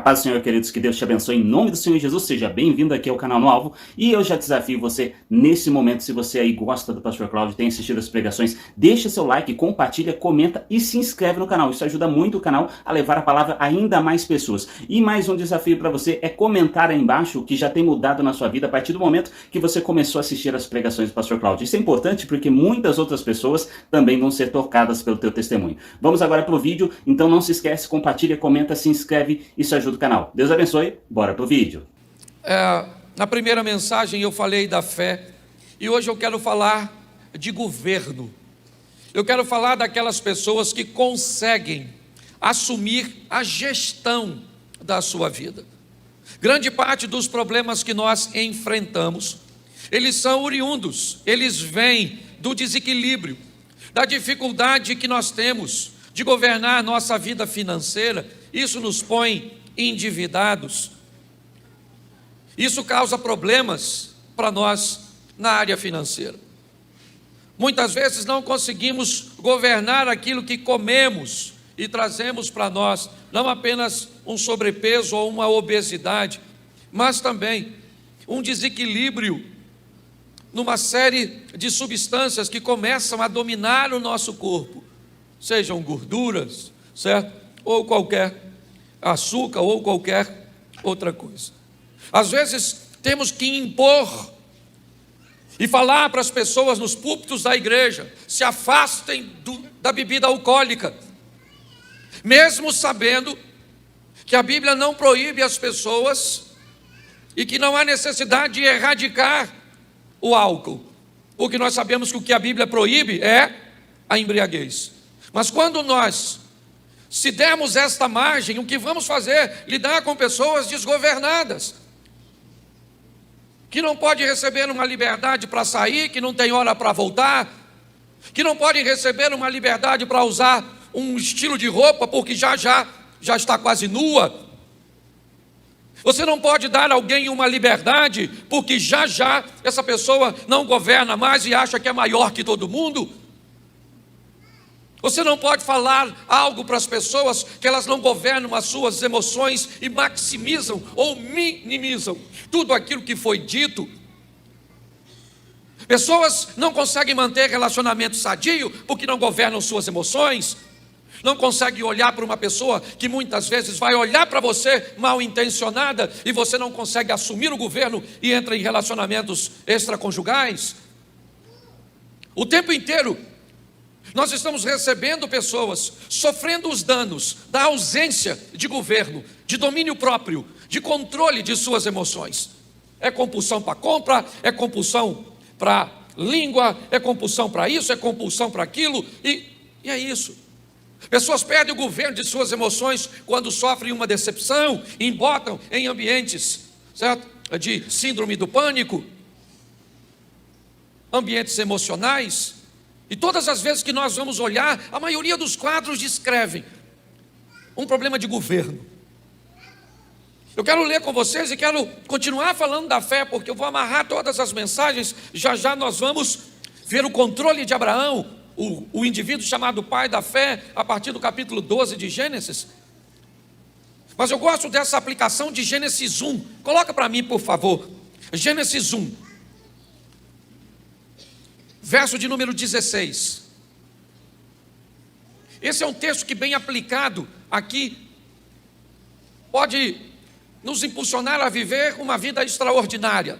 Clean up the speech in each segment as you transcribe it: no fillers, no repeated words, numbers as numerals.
Paz do Senhor, queridos, que Deus te abençoe em nome do Senhor Jesus. Seja bem-vindo aqui ao canal No Alvo. E eu já desafio você nesse momento, se você aí gosta do Pastor Cláudio, tem assistido as pregações, deixa seu like, compartilha, comenta e se inscreve no canal. Isso ajuda muito o canal a levar a palavra a ainda mais pessoas. E mais um desafio para você é comentar aí embaixo o que já tem mudado na sua vida a partir do momento que você começou a assistir as pregações do Pastor Cláudio. Isso é importante porque muitas outras pessoas também vão ser tocadas pelo teu testemunho. Vamos agora para o vídeo, então não se esquece, compartilha, comenta, se inscreve, isso ajuda o canal. Deus abençoe, bora pro vídeo. Na primeira mensagem eu falei da fé, e hoje eu quero falar de governo. Eu quero falar daquelas pessoas que conseguem assumir a gestão da sua vida. Grande parte dos problemas que nós enfrentamos, eles são oriundos, eles vêm do desequilíbrio, da dificuldade que nós temos de governar nossa vida financeira. Isso nos põe endividados. Isso causa problemas para nós na área financeira. Muitas vezes não conseguimos governar aquilo que comemos e trazemos para nós, não apenas um sobrepeso ou uma obesidade, mas também um desequilíbrio numa série de substâncias que começam a dominar o nosso corpo, sejam gorduras, certo? Ou qualquer açúcar ou qualquer outra coisa. Às vezes temos que impor e falar para as pessoas nos púlpitos da igreja: se afastem da bebida alcoólica, mesmo sabendo que a Bíblia não proíbe as pessoas e que não há necessidade de erradicar o álcool, porque nós sabemos que o que a Bíblia proíbe é a embriaguez. Mas quando nós se dermos esta margem, o que vamos fazer? Lidar com pessoas desgovernadas, que não podem receber uma liberdade para sair, que não tem hora para voltar, que não podem receber uma liberdade para usar um estilo de roupa, porque já está quase nua. Você não pode dar a alguém uma liberdade, porque já essa pessoa não governa mais e acha que é maior que todo mundo. Você não pode falar algo para as pessoas que elas não governam as suas emoções e maximizam ou minimizam tudo aquilo que foi dito. Pessoas não conseguem manter relacionamento sadio porque não governam suas emoções. Não conseguem olhar para uma pessoa que muitas vezes vai olhar para você mal intencionada e você não consegue assumir o governo e entra em relacionamentos extraconjugais. O tempo inteiro nós estamos recebendo pessoas sofrendo os danos da ausência de governo, de domínio próprio, de controle de suas emoções. É compulsão para compra, é compulsão para língua, é compulsão para isso, é compulsão para aquilo, e é isso. Pessoas perdem o governo de suas emoções quando sofrem uma decepção, embotam em ambientes, certo? De síndrome do pânico, ambientes emocionais. E todas as vezes que nós vamos olhar, a maioria dos quadros descrevem um problema de governo. Eu quero ler com vocês e quero continuar falando da fé, porque eu vou amarrar todas as mensagens. Já nós vamos ver o controle de Abraão, o indivíduo chamado pai da fé, a partir do capítulo 12 de Gênesis. Mas eu gosto dessa aplicação de Gênesis 1. Coloca para mim, por favor. Gênesis 1. Verso de número 16. Esse é um texto que, bem aplicado aqui, pode nos impulsionar a viver uma vida extraordinária.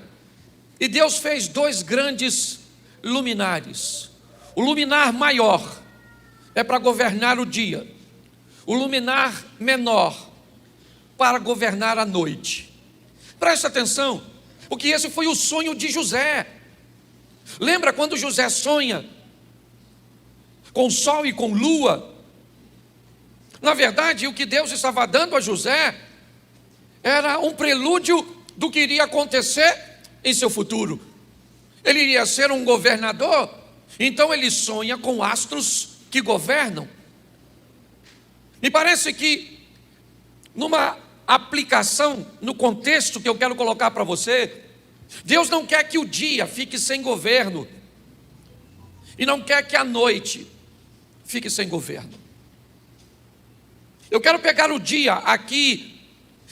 E Deus fez dois grandes luminares. O luminar maior é para governar o dia, o luminar menor para governar a noite. Preste atenção, porque esse foi o sonho de José. Lembra quando José sonha com sol e com lua? Na verdade, o que Deus estava dando a José era um prelúdio do que iria acontecer em seu futuro. Ele iria ser um governador, então ele sonha com astros que governam. Me parece que numa aplicação, no contexto que eu quero colocar para você, Deus não quer que o dia fique sem governo e não quer que a noite fique sem governo. Eu quero pegar o dia aqui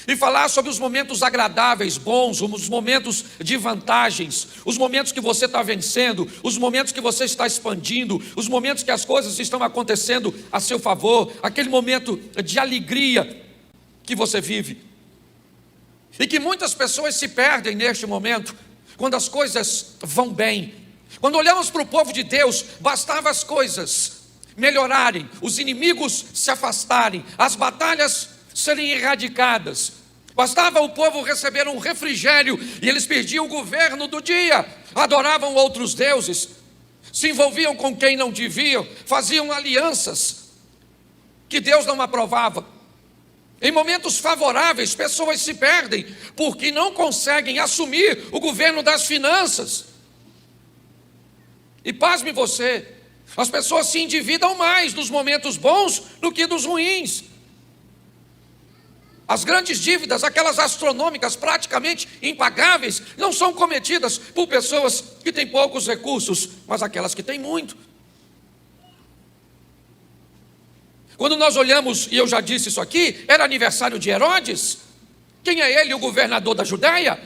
e falar sobre os momentos agradáveis, bons, os momentos de vantagens, os momentos que você está vencendo, os momentos que você está expandindo, os momentos que as coisas estão acontecendo a seu favor, aquele momento de alegria que você vive. E que muitas pessoas se perdem neste momento, quando as coisas vão bem. Quando olhamos para o povo de Deus, bastava as coisas melhorarem, os inimigos se afastarem, as batalhas serem erradicadas. Bastava o povo receber um refrigério e eles perdiam o governo do dia, adoravam outros deuses, se envolviam com quem não deviam, faziam alianças que Deus não aprovava. Em momentos favoráveis, pessoas se perdem porque não conseguem assumir o governo das finanças. E pasme você, as pessoas se endividam mais nos momentos bons do que nos ruins. As grandes dívidas, aquelas astronômicas, praticamente impagáveis, não são cometidas por pessoas que têm poucos recursos, mas aquelas que têm muito. Quando nós olhamos, e eu já disse isso aqui, era aniversário de Herodes. Quem é ele? O governador da Judéia.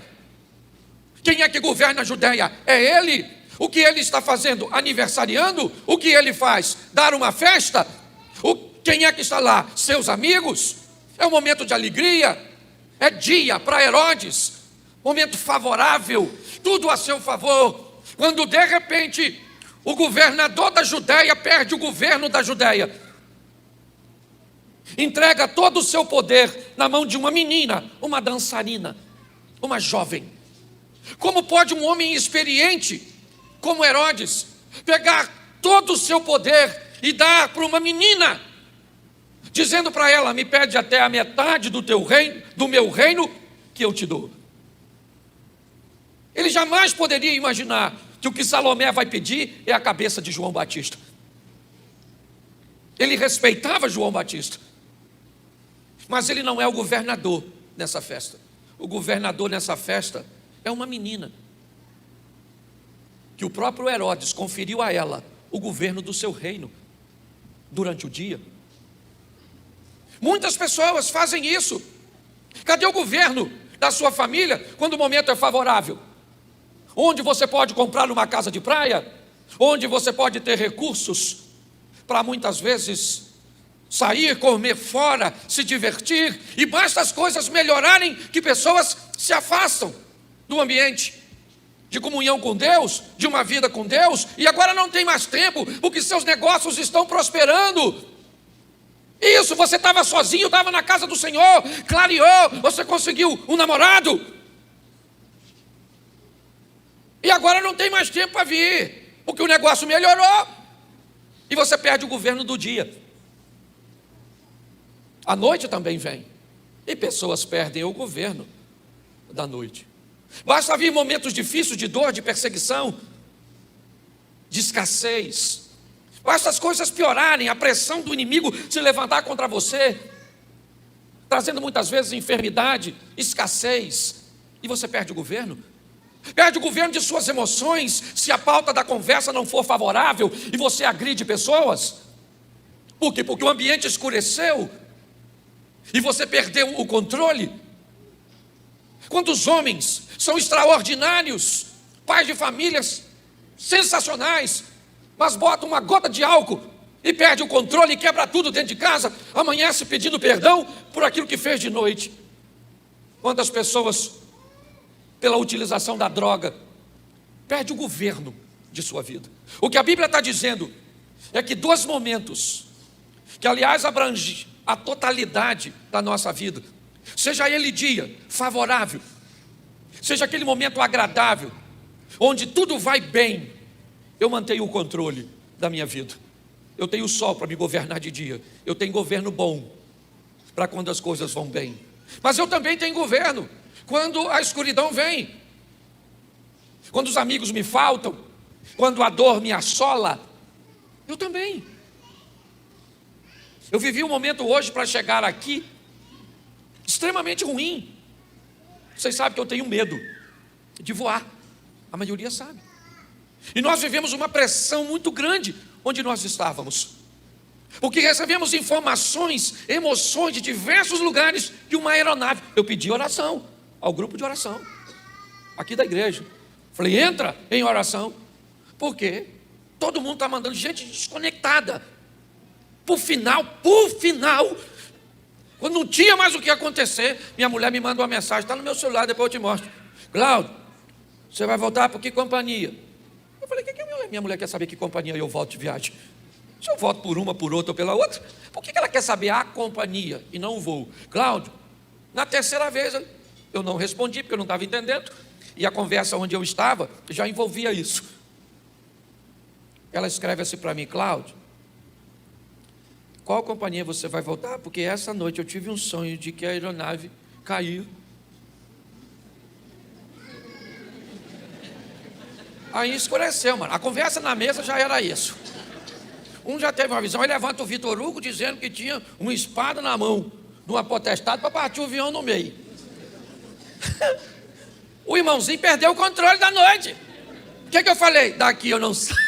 Quem é que governa a Judéia? É ele. O que ele está fazendo? Aniversariando? O que ele faz? Dar uma festa? Quem é que está lá? Seus amigos? É um momento de alegria, é dia para Herodes, momento favorável, tudo a seu favor. Quando de repente o governador da Judéia perde o governo da Judéia, entrega todo o seu poder na mão de uma menina, uma dançarina, uma jovem. Como pode um homem experiente como Herodes pegar todo o seu poder e dar para uma menina, dizendo para ela: me pede até a metade do teu reino, do meu reino, que eu te dou? Ele jamais poderia imaginar que o que Salomé vai pedir é a cabeça de João Batista. Ele respeitava João Batista, mas ele não é o governador nessa festa. O governador nessa festa é uma menina, que o próprio Herodes conferiu a ela o governo do seu reino durante o dia. Muitas pessoas fazem isso. Cadê o governo da sua família quando o momento é favorável? Onde você pode comprar uma casa de praia, onde você pode ter recursos para muitas vezes sair, comer fora, se divertir, e basta as coisas melhorarem que pessoas se afastam do ambiente de comunhão com Deus, de uma vida com Deus, e agora não tem mais tempo, porque seus negócios estão prosperando. Isso, você estava sozinho, estava na casa do Senhor, clareou, você conseguiu um namorado, e agora não tem mais tempo para vir, porque o negócio melhorou, e você perde o governo do dia. A noite também vem, e pessoas perdem o governo da noite. Basta vir momentos difíceis de dor, de perseguição, de escassez. Basta as coisas piorarem, a pressão do inimigo se levantar contra você, trazendo muitas vezes enfermidade, escassez, e você perde o governo. Perde o governo de suas emoções, se a pauta da conversa não for favorável e você agride pessoas. Por quê? Porque o ambiente escureceu e você perdeu o controle. Quantos homens são extraordinários, pais de famílias sensacionais, mas botam uma gota de álcool e perde o controle e quebra tudo dentro de casa, amanhece pedindo perdão por aquilo que fez de noite. Quantas pessoas, pela utilização da droga, perde o governo de sua vida. O que a Bíblia está dizendo é que dois momentos, que aliás abrange a totalidade da nossa vida, seja ele dia favorável, seja aquele momento agradável, onde tudo vai bem, eu mantenho o controle da minha vida. Eu tenho sol para me governar de dia, eu tenho governo bom para quando as coisas vão bem, mas eu também tenho governo quando a escuridão vem, quando os amigos me faltam, quando a dor me assola. Eu também. Eu vivi um momento hoje para chegar aqui extremamente ruim. Vocês sabem que eu tenho medo de voar, a maioria sabe. E nós vivemos uma pressão muito grande onde nós estávamos. Porque recebemos informações, emoções de diversos lugares de uma aeronave. Eu pedi oração ao grupo de oração aqui da igreja. Falei, entra em oração. Por quê? Todo mundo está mandando gente desconectada. Por final, quando não tinha mais o que acontecer, minha mulher me manda uma mensagem, está no meu celular, depois eu te mostro. Cláudio, você vai voltar por que companhia? Eu falei, que minha mulher quer saber que companhia eu volto de viagem? Se eu volto por uma, por outra ou pela outra, por que ela quer saber a companhia e não o voo? Cláudio, na terceira vez eu não respondi porque eu não estava entendendo, e a conversa onde eu estava já envolvia isso. Ela escreve assim para mim, Cláudio, qual companhia você vai voltar? Porque essa noite eu tive um sonho de que a aeronave caiu. Aí escureceu, mano. A conversa na mesa já era isso. Um já teve uma visão, aí levanta o Vitor Hugo dizendo que tinha uma espada na mão, de uma potestade, para partir o avião no meio. O irmãozinho perdeu o controle da noite. O que eu falei? Daqui eu não saio.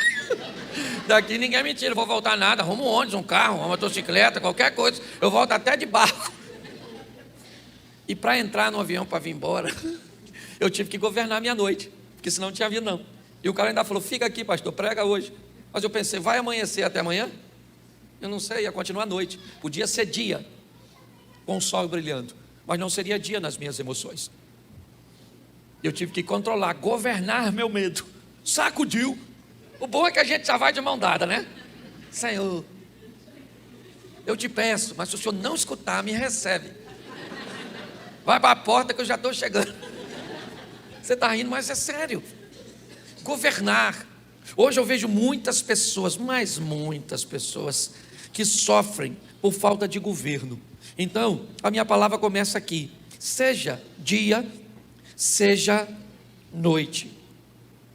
Daqui ninguém me tira, eu vou voltar nada. Arrumo um ônibus, um carro, uma motocicleta, qualquer coisa. Eu volto até de barco. E para entrar no avião para vir embora, eu tive que governar a minha noite, porque senão não tinha vindo não. E o cara ainda falou, fica aqui pastor, prega hoje. Mas eu pensei, vai amanhecer até amanhã? Eu não sei, ia continuar a noite. Podia ser dia, com o sol brilhando, mas não seria dia nas minhas emoções. Eu tive que controlar, governar meu medo. Sacudiu. O bom é que a gente já vai de mão dada, né? Senhor, eu te peço, mas se o senhor não escutar, me recebe. Vai para a porta que eu já estou chegando. Você está rindo, mas é sério. Governar. Hoje eu vejo muitas pessoas, mas muitas pessoas, que sofrem por falta de governo. Então, a minha palavra começa aqui. Seja dia, seja noite.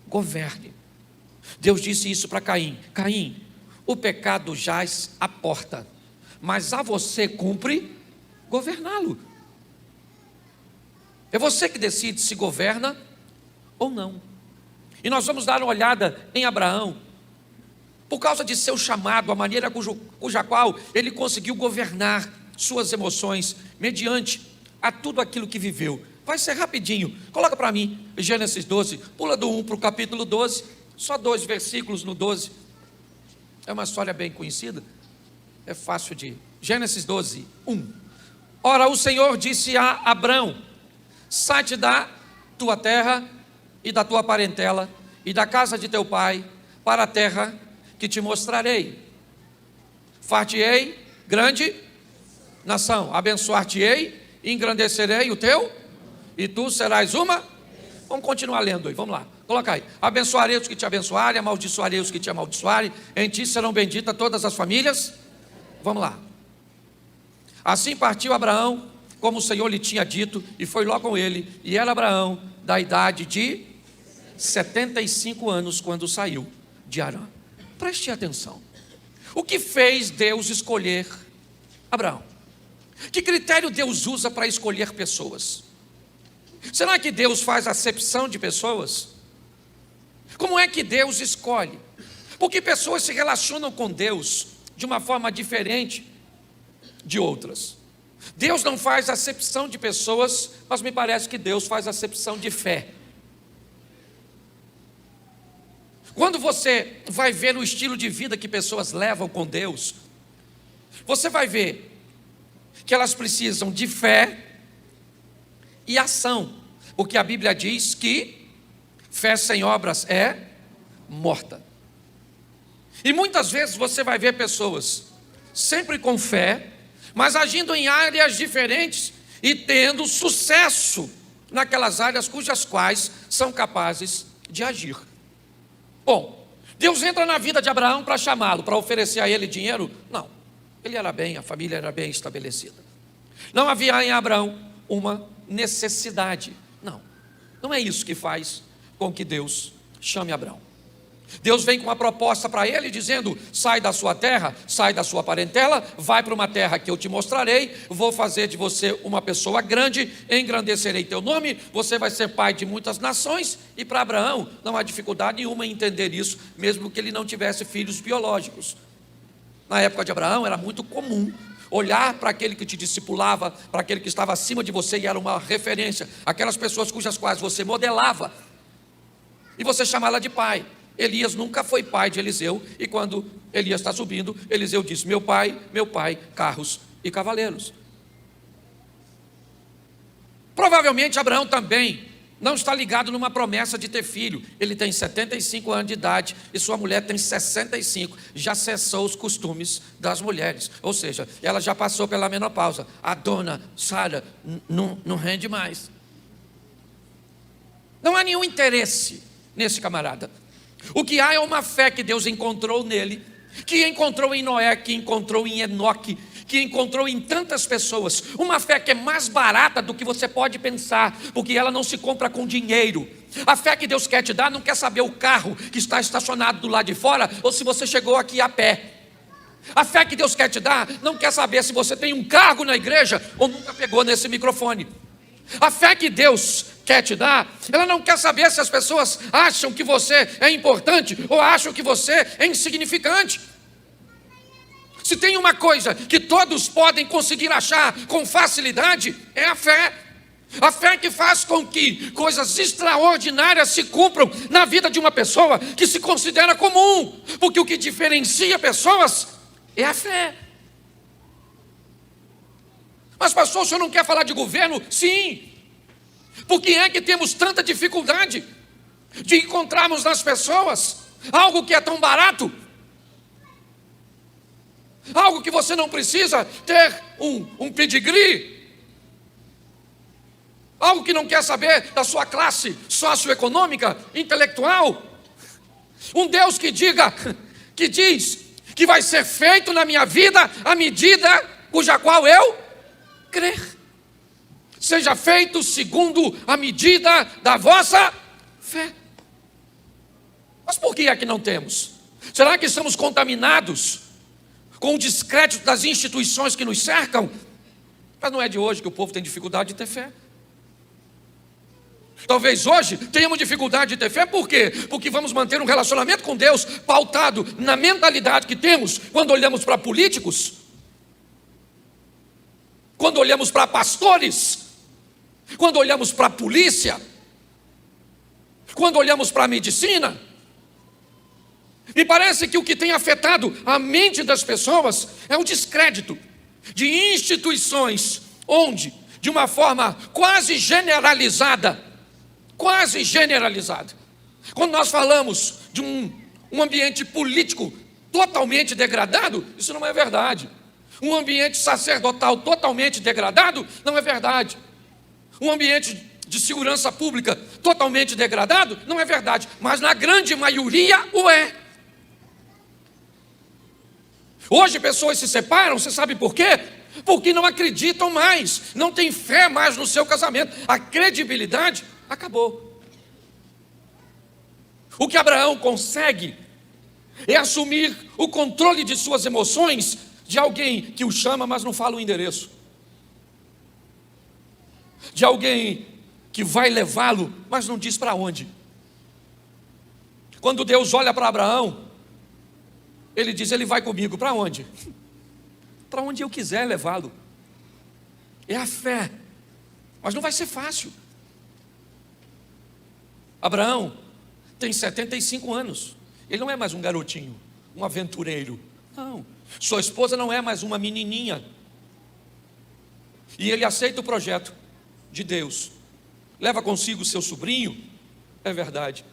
Governe. Deus disse isso para Caim. Caim, o pecado jaz à porta, mas a você cumpre governá-lo. É você que decide se governa ou não. E nós vamos dar uma olhada em Abraão, por causa de seu chamado, a maneira cuja qual ele conseguiu governar suas emoções, mediante a tudo aquilo que viveu. Vai ser rapidinho, coloca para mim, Gênesis 12, pula do 1 para o capítulo 12, só 2 versículos no 12, é uma história bem conhecida, é fácil de... Gênesis 12, 1. Ora, o Senhor disse a Abrão, sai-te da tua terra e da tua parentela e da casa de teu pai para a terra que te mostrarei. Far-te-ei grande nação, abençoar-te-ei, engrandecerei o teu e tu serás uma... Vamos continuar lendo aí, vamos lá, coloca aí. Abençoarei os que te abençoarem, amaldiçoarei os que te amaldiçoarem, em ti serão benditas todas as famílias. Vamos lá. Assim partiu Abraão, como o Senhor lhe tinha dito, e foi lá com ele, e era Abraão da idade de 75 anos quando saiu de Harã. Preste atenção. O que fez Deus escolher Abraão? Que critério Deus usa para escolher pessoas? Será que Deus faz acepção de pessoas? Como é que Deus escolhe? Porque pessoas se relacionam com Deus de uma forma diferente de outras. Deus não faz acepção de pessoas, mas me parece que Deus faz acepção de fé. Quando você vai ver o estilo de vida que pessoas levam com Deus, você vai ver que elas precisam de fé e ação, porque a Bíblia diz que fé sem obras é morta. E muitas vezes você vai ver pessoas sempre com fé, mas agindo em áreas diferentes e tendo sucesso naquelas áreas cujas quais são capazes de agir. Bom, Deus entra na vida de Abraão para chamá-lo, para oferecer a ele dinheiro? Não, ele era bem, a família era bem estabelecida. Não havia em Abraão uma necessidade. Não é isso que faz com que Deus chame Abraão. Deus vem com uma proposta para ele, dizendo, sai da sua terra, sai da sua parentela, vai para uma terra que eu te mostrarei, vou fazer de você uma pessoa grande, engrandecerei teu nome, você vai ser pai de muitas nações. E para Abraão não há dificuldade nenhuma em entender isso, mesmo que ele não tivesse filhos biológicos. Na época de Abraão era muito comum olhar para aquele que te discipulava, para aquele que estava acima de você e era uma referência, aquelas pessoas cujas quais você modelava, e você chamava de pai. Elias nunca foi pai de Eliseu, e quando Elias está subindo, Eliseu disse: meu pai, carros e cavaleiros. Provavelmente Abraão também não está ligado numa promessa de ter filho. Ele tem 75 anos de idade e sua mulher tem 65. Já cessou os costumes das mulheres, ou seja, ela já passou pela menopausa. A dona Sara não rende mais. Não há nenhum interesse nesse camarada. O que há é uma fé que Deus encontrou nele, que encontrou em Noé, que encontrou em Enoque, que encontrou em tantas pessoas. Uma fé que é mais barata do que você pode pensar, porque ela não se compra com dinheiro. A fé que Deus quer te dar não quer saber o carro que está estacionado do lado de fora ou se você chegou aqui a pé. A fé que Deus quer te dar não quer saber se você tem um cargo na igreja ou nunca pegou nesse microfone. A fé que Deus quer te dar, ela não quer saber se as pessoas acham que você é importante ou acham que você é insignificante. Se tem uma coisa que todos podem conseguir achar com facilidade, é a fé. A fé que faz com que coisas extraordinárias se cumpram na vida de uma pessoa que se considera comum, porque o que diferencia pessoas é a fé. Mas pastor, o senhor não quer falar de governo? Sim. Por que é que temos tanta dificuldade de encontrarmos nas pessoas algo que é tão barato? Algo que você não precisa ter um pedigree, algo que não quer saber da sua classe socioeconômica, intelectual. Um Deus que diz que vai ser feito na minha vida a medida cuja qual eu crer. Seja feito segundo a medida da vossa fé. Mas por que é que não temos? Será que estamos contaminados com o descrédito das instituições que nos cercam? Mas não é de hoje que o povo tem dificuldade de ter fé. Talvez hoje tenhamos dificuldade de ter fé, por quê? Porque vamos manter um relacionamento com Deus pautado na mentalidade que temos quando olhamos para políticos, quando olhamos para pastores, quando olhamos para a polícia, quando olhamos para a medicina. Me parece que o que tem afetado a mente das pessoas é o descrédito de instituições onde, de uma forma quase generalizada, quando nós falamos de um ambiente político totalmente degradado, isso não é verdade. Um ambiente sacerdotal totalmente degradado, não é verdade. Um ambiente de segurança pública totalmente degradado, não é verdade. Mas na grande maioria o é. Hoje pessoas se separam, você sabe por quê? Porque não acreditam mais, não tem fé mais no seu casamento. A credibilidade acabou. O que Abraão consegue é assumir o controle de suas emoções de alguém que o chama, mas não fala o endereço. De alguém que vai levá-lo, mas não diz para onde. Quando Deus olha para Abraão, ele diz: ele vai comigo. Para onde? Para onde eu quiser levá-lo. É a fé. Mas não vai ser fácil. Abraão tem 75 anos. Ele não é mais um garotinho, um aventureiro. Não. Sua esposa não é mais uma menininha. E ele aceita o projeto de Deus. Leva consigo seu sobrinho. É verdade.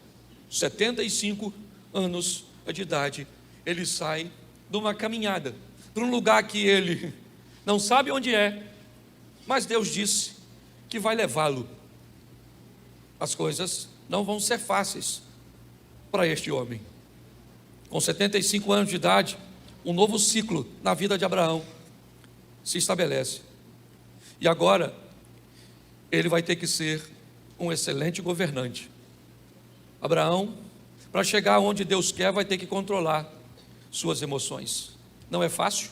75 anos de idade. Ele sai de uma caminhada para um lugar que ele não sabe onde é, mas Deus disse que vai levá-lo. As coisas não vão ser fáceis para este homem. Com 75 anos de idade, um novo ciclo na vida de Abraão se estabelece. E agora, ele vai ter que ser um excelente governante. Abraão, para chegar onde Deus quer, vai ter que controlar suas emoções. Não é fácil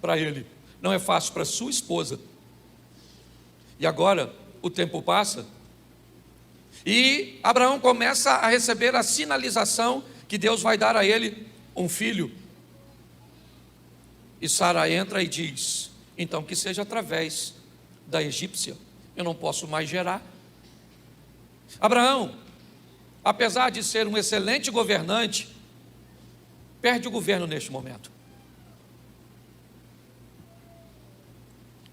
para ele, não é fácil para sua esposa. E agora o tempo passa e Abraão começa a receber a sinalização que Deus vai dar a ele um filho. E Sara entra e diz: então que seja através da egípcia, eu não posso mais gerar. Abraão, apesar de ser um excelente governante, perde o governo neste momento.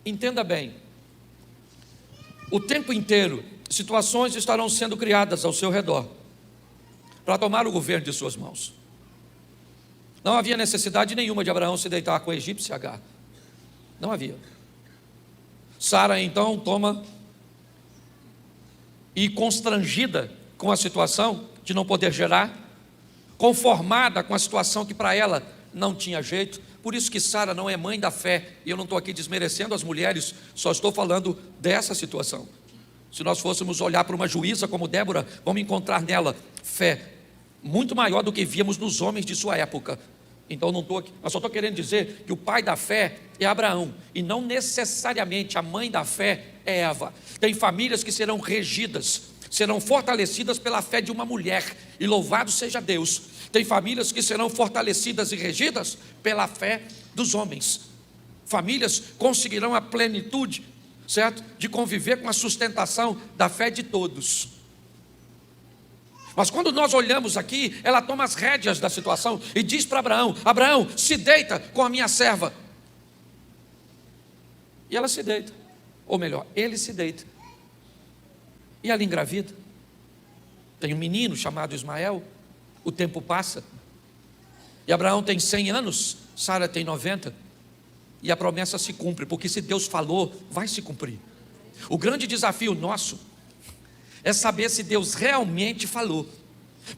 Entenda bem, o tempo inteiro, situações estarão sendo criadas ao seu redor, para tomar o governo de suas mãos. Não havia necessidade nenhuma de Abraão se deitar com a egípcia Agar. Não havia. Sara então toma, e constrangida com a situação de não poder gerar, conformada com a situação que para ela não tinha jeito. Por isso que Sara não é mãe da fé. E eu não estou aqui desmerecendo as mulheres, só estou falando dessa situação. Se nós fôssemos olhar para uma juíza como Débora, vamos encontrar nela fé muito maior do que víamos nos homens de sua época. Então não estou aqui, eu só estou querendo dizer que o pai da fé é Abraão, e não necessariamente a mãe da fé é Eva. Tem famílias que serão regidas, serão fortalecidas pela fé de uma mulher, e louvado seja Deus. Tem famílias que serão fortalecidas e regidas pela fé dos homens. Famílias conseguirão a plenitude, certo? De conviver com a sustentação da fé de todos. Mas quando nós olhamos aqui, ela toma as rédeas da situação e diz para Abraão: Abraão, se deita com a minha serva. E ela se deita, ou melhor, ele se deita. E ela engravida. Tem um menino chamado Ismael. O tempo passa. E Abraão tem 100 anos, Sara tem 90. E a promessa se cumpre, porque se Deus falou, vai se cumprir. O grande desafio nosso é saber se Deus realmente falou.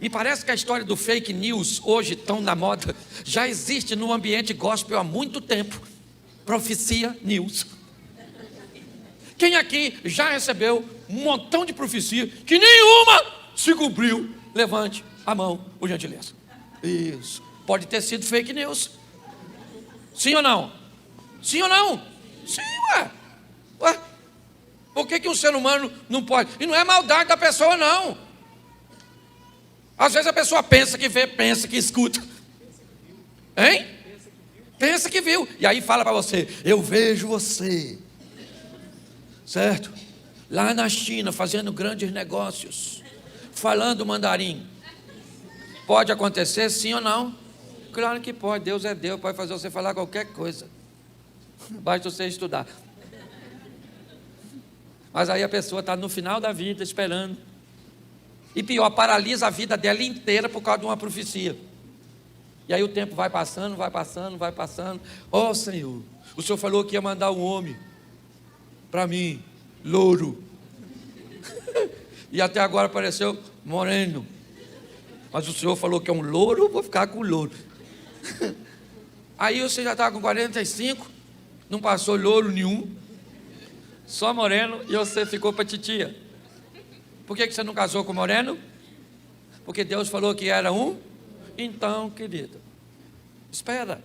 Me parece que a história do fake news, hoje tão na moda, já existe no ambiente gospel há muito tempo. Profecia news. Quem aqui já recebeu um montão de profecia que nenhuma se cumpriu? Levante a mão, por gentileza. Isso. Pode ter sido fake news. Sim ou não? Sim ou não? Sim, ué. Por que um ser humano não pode? E não é maldade da pessoa, não. Às vezes a pessoa pensa que vê, pensa que escuta. Hein? Pensa que viu. E aí fala para você: eu vejo você, certo? Lá na China, fazendo grandes negócios, falando mandarim. Pode acontecer, sim ou não? Claro que pode. Deus é Deus, pode fazer você falar qualquer coisa. Basta você estudar. Mas aí a pessoa está no final da vida esperando. E pior, paralisa a vida dela inteira por causa de uma profecia. E aí o tempo vai passando, vai passando, vai passando. Ó Senhor, o Senhor falou que ia mandar um homem para mim, louro. E até agora apareceu moreno. Mas o Senhor falou que é um louro, vou ficar com o louro. Aí você já está com 45, não passou louro nenhum, só moreno, e você ficou para titia. Por que você não casou com moreno? Porque Deus falou que era um. Então, querida, espera.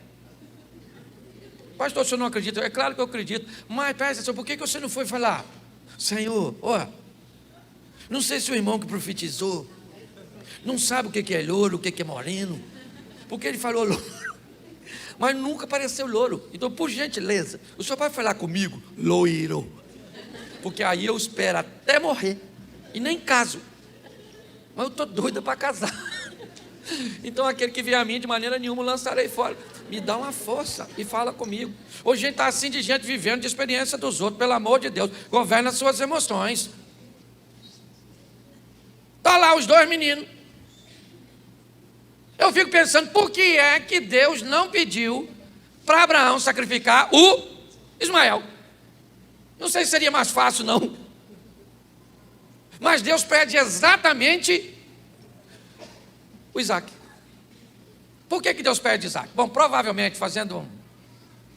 Pastor, o senhor não acredita? É claro que eu acredito. Mas, presta, por que você não foi falar? Senhor, não sei se o irmão que profetizou não sabe o que é louro, o que é moreno, porque ele falou louro, mas nunca apareceu louro. Então, por gentileza, o senhor vai falar comigo, loiro, porque aí eu espero até morrer e nem caso, mas eu estou doida para casar. Então aquele que vier a mim de maneira nenhuma lançarei fora. Me dá uma força e fala comigo. Hoje a gente está assim de gente vivendo de experiência dos outros. Pelo amor de Deus, governa as suas emoções. Está lá os dois meninos. Eu fico pensando, por que é que Deus não pediu para Abraão sacrificar o Ismael? Não sei se seria mais fácil, não. Mas Deus pede exatamente o Isaac. Por que Deus pede Isaac? Bom, provavelmente, fazendo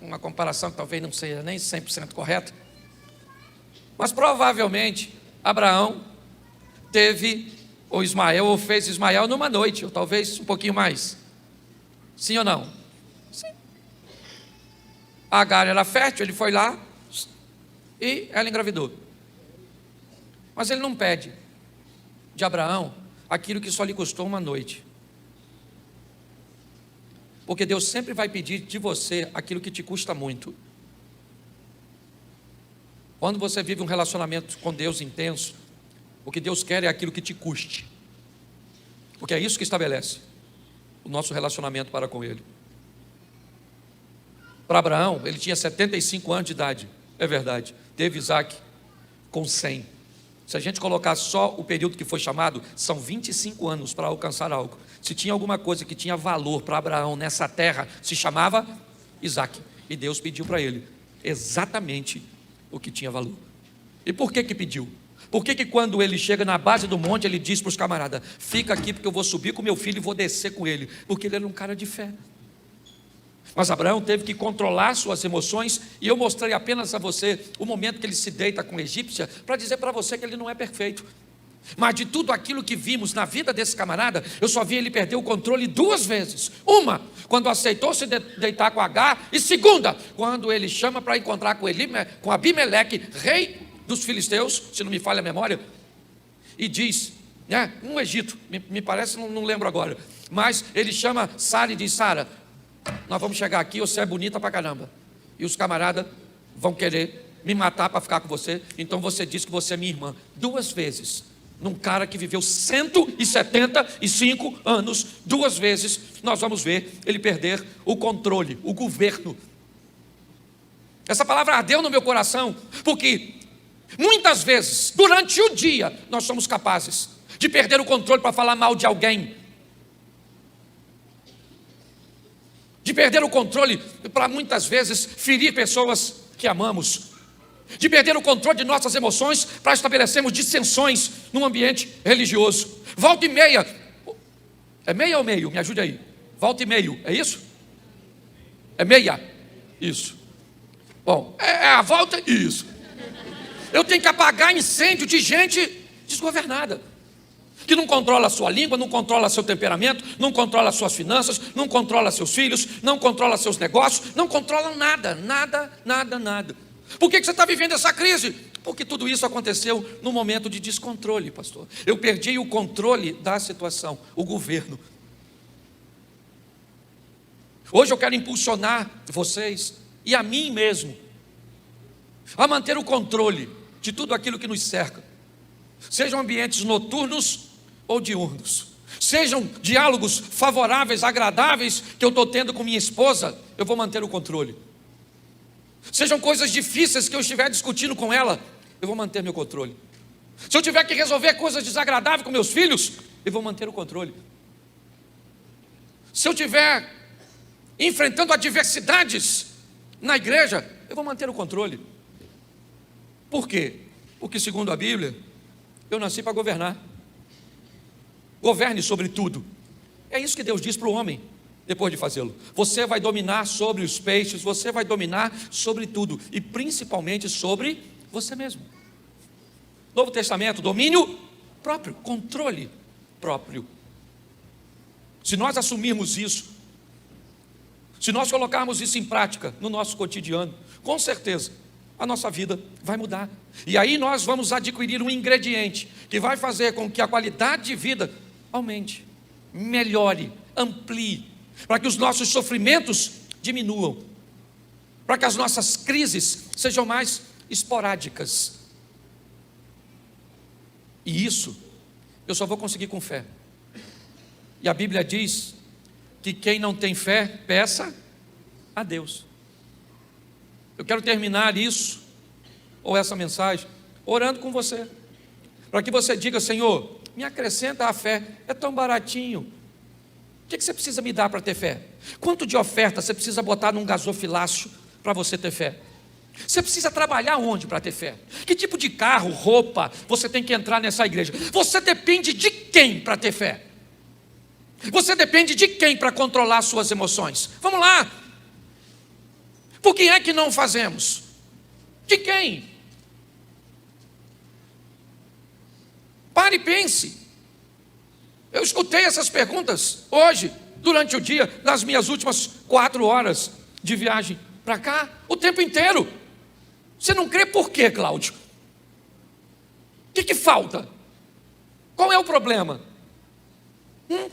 uma comparação que talvez não seja nem 100% correta, mas provavelmente Abraão teve ou Ismael, ou fez Ismael numa noite, ou talvez um pouquinho mais. Sim ou não? Sim. Agar era fértil, ele foi lá e ela engravidou. Mas ele não pede de Abraão aquilo que só lhe custou uma noite. Porque Deus sempre vai pedir de você aquilo que te custa muito. Quando você vive um relacionamento com Deus intenso, o que Deus quer é aquilo que te custe. Porque é isso que estabelece o nosso relacionamento para com Ele. Para Abraão, ele tinha 75 anos de idade, é verdade. Teve Isaac com 100. Se a gente colocar só o período que foi chamado, são 25 anos para alcançar algo. Se tinha alguma coisa que tinha valor para Abraão nessa terra, se chamava Isaac. E Deus pediu para ele exatamente o que tinha valor. E por que pediu? Por que quando ele chega na base do monte, ele diz para os camaradas: fica aqui porque eu vou subir com meu filho e vou descer com ele? Porque ele era um cara de fé. Mas Abraão teve que controlar suas emoções, e eu mostrei apenas a você o momento que ele se deita com a egípcia, para dizer para você que ele não é perfeito. Mas de tudo aquilo que vimos na vida desse camarada, eu só vi ele perder o controle 2 vezes. Uma, quando aceitou se deitar com Agar, e segunda, quando ele chama para encontrar com Abimeleque, rei dos filisteus, se não me falha a memória, e diz, no Egito, me parece, não lembro agora, mas ele chama Sara e diz: Sara, nós vamos chegar aqui, você é bonita pra caramba, e os camaradas vão querer me matar para ficar com você, então você diz que você é minha irmã. 2 vezes, num cara que viveu 175 anos, 2 vezes, nós vamos ver ele perder o controle, o governo. Essa palavra ardeu no meu coração, porque muitas vezes, durante o dia, nós somos capazes de perder o controle para falar mal de alguém, de perder o controle para muitas vezes ferir pessoas que amamos, de perder o controle de nossas emoções para estabelecermos dissensões num ambiente religioso. Volta e meia, é meia ou meio? Me ajude aí. Volta e meio, é isso? É meia? Isso. Bom, é a volta, isso. Eu tenho que apagar incêndio de gente desgovernada, que não controla a sua língua, não controla seu temperamento, não controla suas finanças, não controla seus filhos, não controla seus negócios, não controla nada, nada, nada, nada. Por que você está vivendo essa crise? Porque tudo isso aconteceu num momento de descontrole, pastor. Eu perdi o controle da situação, o governo. Hoje eu quero impulsionar vocês e a mim mesmo a manter o controle de tudo aquilo que nos cerca. Sejam ambientes noturnos ou diurnos, sejam diálogos favoráveis, agradáveis que eu estou tendo com minha esposa, eu vou manter o controle. Sejam coisas difíceis que eu estiver discutindo com ela, eu vou manter meu controle. Se eu tiver que resolver coisas desagradáveis com meus filhos, eu vou manter o controle. Se eu estiver enfrentando adversidades na igreja, eu vou manter o controle. Por quê? Porque segundo a Bíblia, eu nasci para governar. Governe sobre tudo. É isso que Deus diz para o homem depois de fazê-lo. Você vai dominar sobre os peixes, você vai dominar sobre tudo, e principalmente sobre você mesmo. Novo Testamento, domínio próprio, controle próprio. Se nós assumirmos isso, se nós colocarmos isso em prática no nosso cotidiano, com certeza a nossa vida vai mudar. E aí nós vamos adquirir um ingrediente que vai fazer com que a qualidade de vida aumente, melhore, amplie, para que os nossos sofrimentos diminuam, para que as nossas crises sejam mais esporádicas. E isso eu só vou conseguir com fé. E a Bíblia diz que quem não tem fé, peça a Deus. Eu quero terminar isso, ou essa mensagem, orando com você, para que você diga: Senhor, me acrescenta a fé, é tão baratinho. O que você precisa me dar para ter fé? Quanto de oferta você precisa botar num gasofilácio para você ter fé? Você precisa trabalhar onde para ter fé? Que tipo de carro, roupa você tem que entrar nessa igreja? Você depende de quem para ter fé? Você depende de quem para controlar suas emoções? Vamos lá. Por que é que não fazemos? De quem? Pare e pense. Eu escutei essas perguntas hoje, durante o dia, nas minhas últimas 4 horas de viagem para cá, o tempo inteiro. Você não crê por quê, Cláudio? O que falta? Qual é o problema?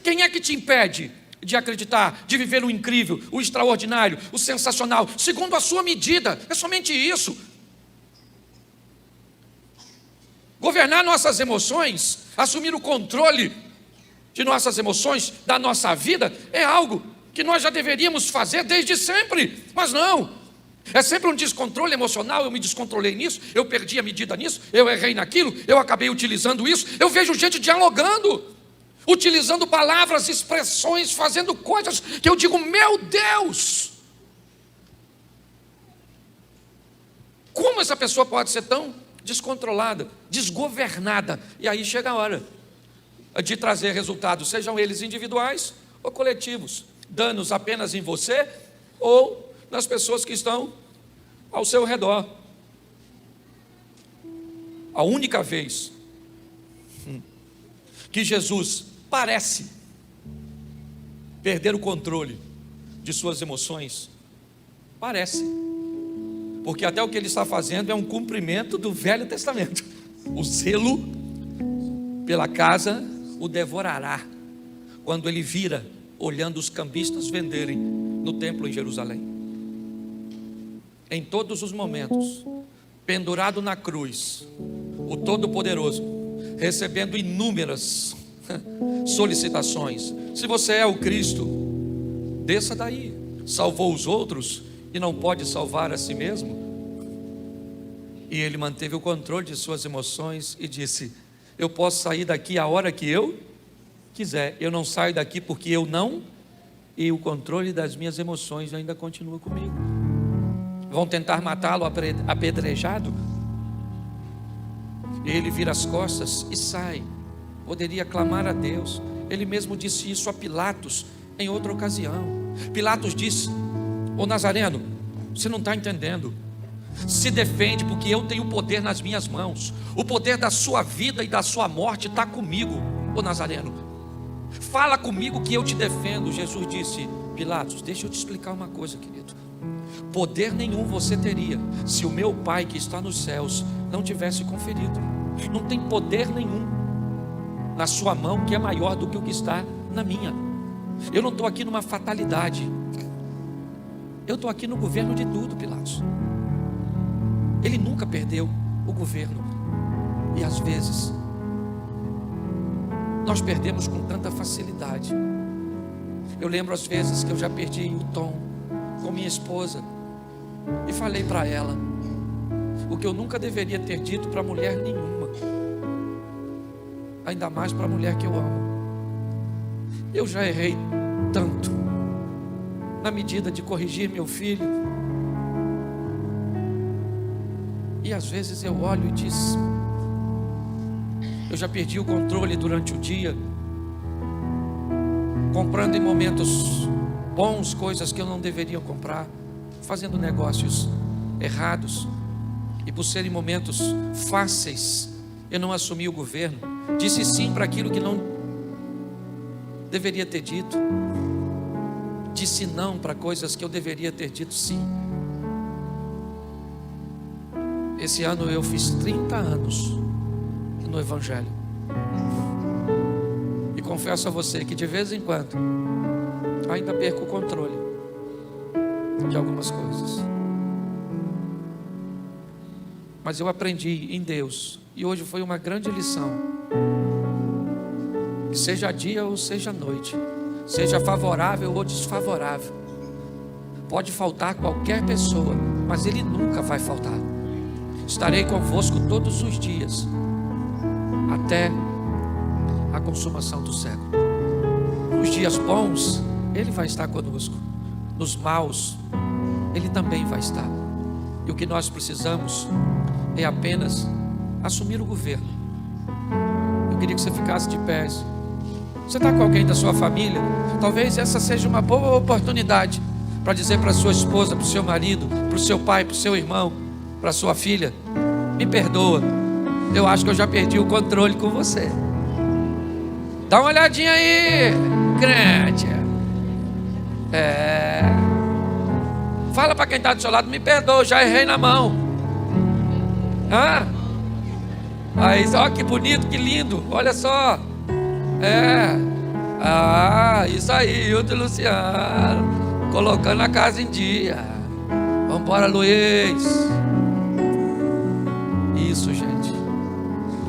Quem é que te impede de acreditar, de viver o incrível, o extraordinário, o sensacional, segundo a sua medida. É somente isso. Governar nossas emoções, assumir o controle de nossas emoções, da nossa vida, é algo que nós já deveríamos fazer desde sempre, mas não. É sempre um descontrole emocional. Eu me descontrolei nisso, eu perdi a medida nisso, eu errei naquilo, eu acabei utilizando isso. Eu vejo gente dialogando, utilizando palavras, expressões, fazendo coisas que eu digo, meu Deus, como essa pessoa pode ser tão descontrolada, desgovernada? E aí chega a hora de trazer resultados, sejam eles individuais ou coletivos, danos apenas em você ou nas pessoas que estão ao seu redor. A única vez que Jesus parece perder o controle de suas emoções, parece, porque até o que ele está fazendo é um cumprimento do Velho Testamento. O zelo pela casa o devorará, quando ele vira, olhando os cambistas venderem no templo em Jerusalém. Em todos os momentos, pendurado na cruz, o Todo-Poderoso, recebendo inúmeras solicitações: se você é o Cristo, desça daí. Salvou os outros e não pode salvar a si mesmo? E ele manteve o controle de suas emoções e disse: eu posso sair daqui a hora que eu quiser, eu não saio daqui porque eu não, e o controle das minhas emoções ainda continua comigo. Vão tentar matá-lo apedrejado, ele vira as costas e sai. Poderia clamar a Deus. Ele mesmo disse isso a Pilatos em outra ocasião. Pilatos disse: ô Nazareno, você não está entendendo. Se defende, porque eu tenho o poder nas minhas mãos. O poder da sua vida e da sua morte está comigo, ô Nazareno. Fala comigo que eu te defendo. Jesus disse: Pilatos, deixa eu te explicar uma coisa, querido. Poder nenhum você teria se o meu Pai que está nos céus não tivesse conferido. Não tem poder nenhum na sua mão que é maior do que o que está na minha. Eu não estou aqui numa fatalidade, eu estou aqui no governo de tudo, Pilatos. Ele nunca perdeu o governo. E às vezes nós perdemos com tanta facilidade. Eu lembro às vezes que eu já perdi o tom com minha esposa e falei para ela o que eu nunca deveria ter dito para mulher nenhuma, ainda mais para a mulher que eu amo. Eu já errei tanto na medida de corrigir meu filho. E às vezes eu olho e diz: eu já perdi o controle durante o dia, comprando em momentos bons coisas que eu não deveria comprar, fazendo negócios errados, e por serem momentos fáceis, eu não assumi o governo, disse sim para aquilo que não deveria ter dito, disse não para coisas que eu deveria ter dito sim. Esse ano eu fiz 30 anos no Evangelho, e confesso a você que de vez em quando ainda perco o controle de algumas coisas, mas eu aprendi em Deus, e hoje foi uma grande lição, que seja dia ou seja noite, seja favorável ou desfavorável, pode faltar qualquer pessoa, mas Ele nunca vai faltar. Estarei convosco todos os dias, até a consumação do século. Nos dias bons, Ele vai estar conosco. Nos maus, Ele também vai estar. E o que nós precisamos é apenas assumir o governo. Eu queria que você ficasse de pé. Você está com alguém da sua família? Talvez essa seja uma boa oportunidade para dizer para a sua esposa, para o seu marido, para o seu pai, para o seu irmão, para sua filha: me perdoa, eu acho que eu já perdi o controle com você. Dá uma olhadinha aí, crente. Fala para quem está do seu lado: me perdoa, eu já errei na mão. Aí, olha que bonito, que lindo, olha só. Ah, isso aí, Hilton e Luciano, colocando a casa em dia. Vamos embora, Luiz. Isso, gente.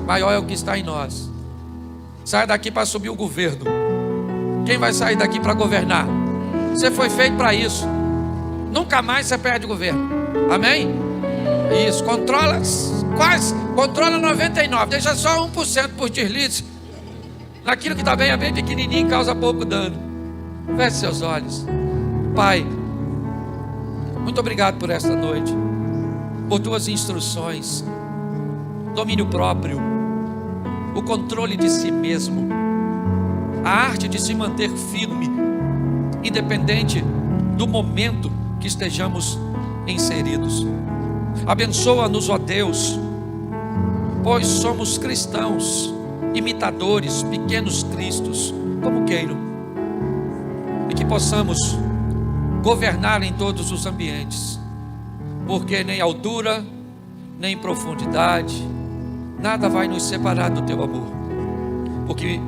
Maior é o que está em nós. Sai daqui para subir o governo. Quem vai sair daqui para governar? Você foi feito para isso. Nunca mais você perde o governo. Amém? Isso, controla quase, controla 99%, deixa só 1% por deslize. Naquilo que está bem, é bem pequenininho, causa pouco dano. Feche seus olhos. Pai, muito obrigado por esta noite, por tuas instruções, domínio próprio, o controle de si mesmo, a arte de se manter firme, independente do momento que estejamos inseridos. Abençoa-nos, ó Deus, pois somos cristãos, imitadores, pequenos cristos, como queiram, e que possamos governar em todos os ambientes, porque nem altura, nem profundidade, nada vai nos separar do teu amor, porque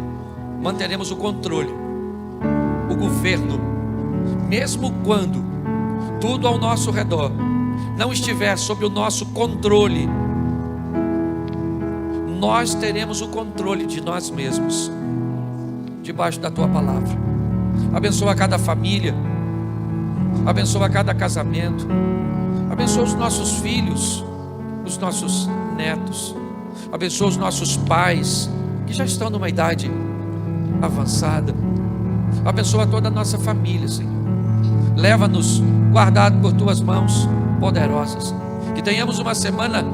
manteremos o controle, o governo, mesmo quando tudo ao nosso redor não estiver sob o nosso controle. Nós teremos o controle de nós mesmos, debaixo da tua palavra. Abençoa cada família, abençoa cada casamento, abençoa os nossos filhos, os nossos netos, abençoa os nossos pais que já estão numa idade avançada. Abençoa toda a nossa família, Senhor. Leva-nos guardado por tuas mãos poderosas, que tenhamos uma semana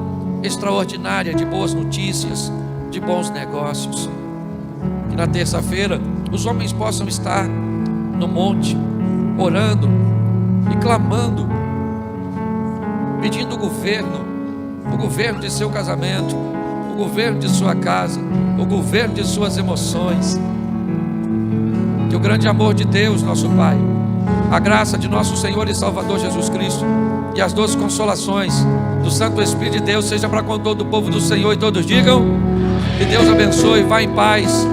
extraordinária de boas notícias, de bons negócios, que na terça-feira os homens possam estar no monte, orando e clamando, pedindo o governo de seu casamento, o governo de sua casa, o governo de suas emoções. Que o grande amor de Deus, nosso Pai, a graça de nosso Senhor e Salvador Jesus Cristo e as doces consolações do Santo Espírito de Deus seja para com todo o povo do Senhor, e todos digam: que Deus abençoe, vá em paz.